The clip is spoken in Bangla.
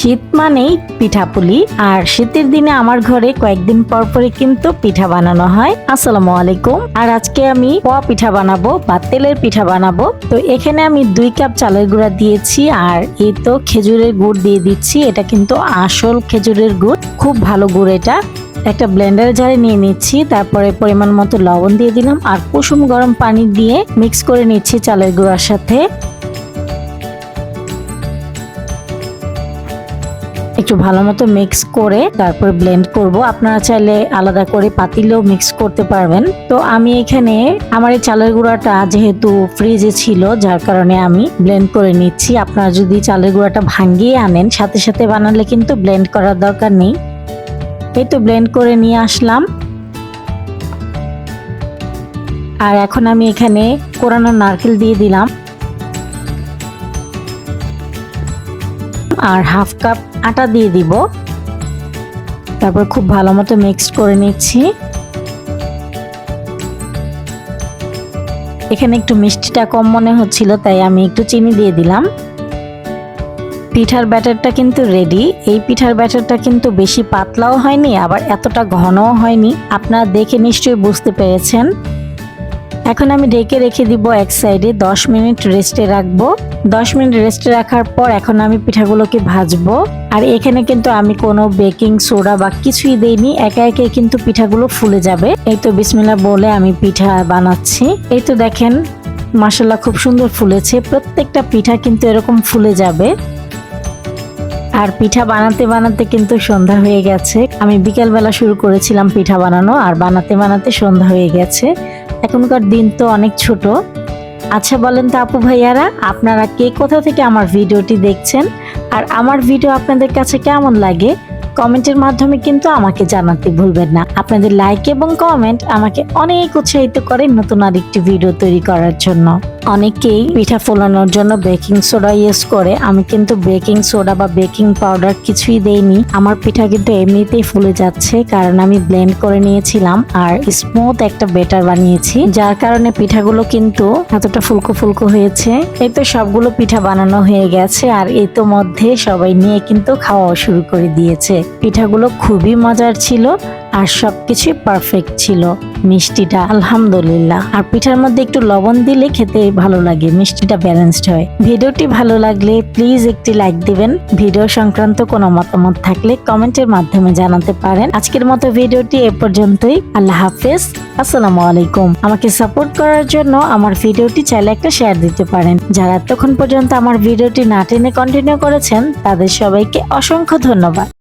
শীত মানেই পিঠাপুলি, আর শীতের দিনে আমার ঘরে কয়েকদিন পর পরে কিন্তু পিঠা বানানো হয়। আসসালামু আলাইকুম। আর আজকে আমি পোয়া পিঠা বানাবো বা তেলের পিঠা বানাবো। তো এখানে আমি 2 কাপ চালের গুঁড়া দিয়েছি, আর এই তো খেজুরের গুড় দিয়ে দিচ্ছি। এটা কিন্তু আসল খেজুরের গুড়, খুব ভালো গুড় এটা। একটা ব্লেন্ডার জারে নিয়ে নিচ্ছি, তারপরে পরিমাণ মতো লবণ দিয়ে দিলাম আর কুসুম গরম পানি দিয়ে মিক্স করে নিচ্ছি চালের গুঁড়ার সাথে। একটু ভালো মতো মিক্স করে তারপর ব্লেন্ড করব। আপনারা চাইলে আলাদা করে পাতিলেও মিক্স করতে পারবেন। তো আমি এখানে আমার এই চালের গুঁড়াটা যেহেতু ফ্রিজে ছিল, যার কারণে আমি ব্লেন্ড করে নিচ্ছি। আপনারা যদি চালের গুঁড়াটা ভাঙিয়ে আনেন সাথে সাথে বানালে কিন্তু ব্লেন্ড করার দরকার নেই। এই তো ব্লেন্ড করে নিয়ে আসলাম। আর এখন আমি এখানে কোরানো নারকেল দিয়ে দিলাম আর হাফ কাপ আটা দিয়ে দিব। তারপর খুব ভালো মতো মিক্সড করে নিচ্ছি। এখানে একটু মিষ্টিটা কম মনে হচ্ছিল, তাই আমি একটু চিনি দিয়ে দিলাম। পিঠার ব্যাটারটা কিন্তু রেডি। এই পিঠার ব্যাটারটা কিন্তু বেশি পাতলাও হয়নি, আবার এতটা ঘনও হয়নি। আপনারা দেখে নিশ্চয়ই বুঝতে পেরেছেন। এখন আমি ঢেকে রেখে দিব এক সাইডে, 10 মিনিট রেস্টে রাখবো। 10 মিনিট রেস্টে রাখার পর এখন আমি পিঠাগুলোকে ভাজবো। আর এখানে কিন্তু আমি কোনো বেকিং সোডা বা কিছুই দেইনি, একা একে কিন্তু পিঠাগুলো ফুলে যাবে। এই তো বিসমিল্লাহ বলে আমি পিঠা বানাচ্ছি। এই তো দেখেন মাশাআল্লাহ খুব সুন্দর ফুলেছে। প্রত্যেকটা পিঠা কিন্তু এরকম ফুলে যাবে। আর পিঠা বানাতে বানাতে কিন্তু সন্ধ্যা হয়ে গেছে। আমি বিকেলবেলা শুরু করেছিলাম পিঠা বানানো, আর বানাতে বানাতে সন্ধ্যা হয়ে গেছে। এখনকার দিন তো অনেক ছোট। আচ্ছা বলেন তো আপু ভাইয়ারা, আপনারা কে কোথা থেকে আমার ভিডিওটি দেখছেন, আর আমার ভিডিও আপনাদের কাছে কেমন লাগে কমেন্টের মাধ্যমে কিন্তু আমাকে জানাতে ভুলবেন না। আপনাদের লাইক এবং কমেন্ট আমাকে অনেক উৎসাহিত করে নতুন আরেকটি ভিডিও তৈরি করার জন্য। অনেকেই পিঠা ফোলানোর জন্য বেকিং সোডা ইউজ করে, আমি কিন্তু বেকিং সোডা বা বেকিং পাউডার কিছুই দেইনি। আমার পিঠা কিন্তু এমনিতেই ফুলে যাচ্ছে, কারণ আমি ব্লেন্ড করে নিয়েছিলাম আর স্মুথ একটা ব্যাটার বানিয়েছি, যার কারণে পিঠাগুলো কিন্তু এতটা ফুলকো ফুলকো হয়েছে। এই তো সবগুলো পিঠা বানানো হয়ে গেছে, আর এই তো মধ্যে সবাই নিয়ে কিন্তু খাওয়া শুরু করে দিয়েছে। পিঠাগুলো খুবই মজার ছিল আর সবকিছুই পারফেক্ট ছিল। মিষ্টিটা আলহামদুলিল্লাহ। আর পিঠার মধ্যে একটু লবণ দিলে খেতে ভালো লাগে, মিষ্টিটা ব্যালেন্সড হয়। ভিডিওটি ভালো লাগলে প্লিজ একটি লাইক দিবেন। ভিডিও সংক্রান্ত কোনো মতামত থাকলে কমেন্টের মাধ্যমে জানাতে পারেন। আজকের মতো ভিডিওটি এ পর্যন্তই। আল্লাহ হাফেজ, আসসালামু আলাইকুম। আমাকে সাপোর্ট করার জন্য আমার ভিডিওটি চাইলে একটা শেয়ার দিতে পারেন। যারা এতক্ষণ পর্যন্ত আমার ভিডিওটি না টেনে কন্টিনিউ করেছেন তাদের সবাইকে অসংখ্য ধন্যবাদ।